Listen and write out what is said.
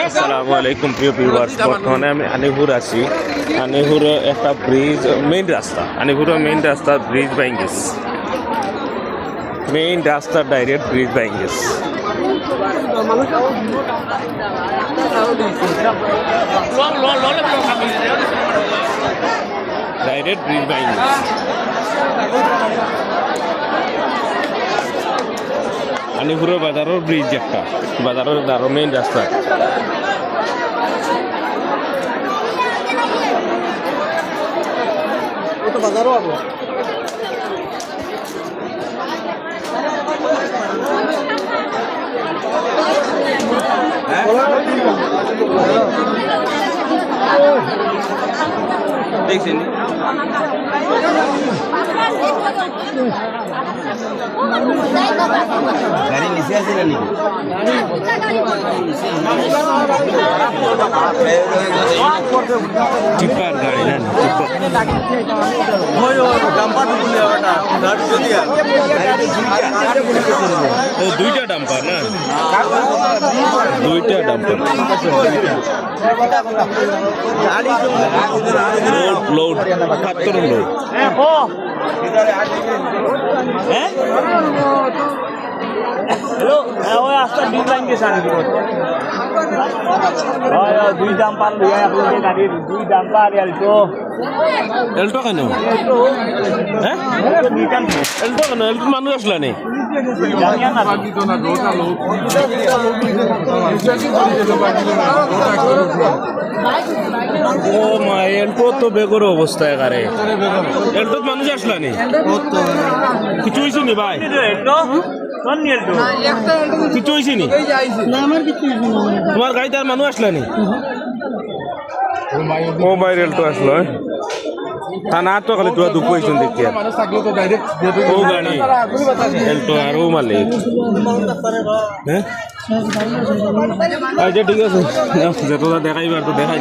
আসসালামু আলাইকুম প্রিয় ভিউয়ার্স, বর্তমানে আমি আনিপুর আছি। আনিপুর একটা ব্রিজ, মেইন রাস্তা, আনিপুরের মেইন রাস্তা ব্রিজ বাইঙ্গেস, মেইন রাস্তা ডাইরেক্ট ব্রিজ বাইঙ্গেস। ডাইরেক্ট ব্রিজ বাইঙ্গেস। আনিপুরের বাজারের ব্রিজ একটা, বাজারের আরো মেইন রাস্তা। বাজারও আবো দেখছেন গাড়ি নিচে আছে নাকি টিপার গাড়ি না, ও দুইটা ডাম্পার না, দুইটা dumper. Load load ৭৫ load. Hello ওই আস্তা দুই লাইন গেছে আনি দুই দাম পার লইয়া আপনাদের গাড়ির দুই দাম পার এলটো এলটো কেন? হ্যাঁ এলটো কেন? এলটো মানুষ আসলা নেই। ও মা, এলটো তো বেগর অবস্থা একারে। এলটো মানুষ আসলা নেই, কিছু হয়েছে নি ভাই? কিছু হয়েছে নি? তোমার গাড়িতে আর মানুষ আসলা নেই? ও ভাই এলটো আসলো তা না তো খালি তোরা দুঃখ হয়েছেন দেখি। ও গাড়ি এলটো আর ও মালিক। হ্যাঁ আচ্ছা ঠিক আছে, যেটা দেখাইবার তো দেখাই।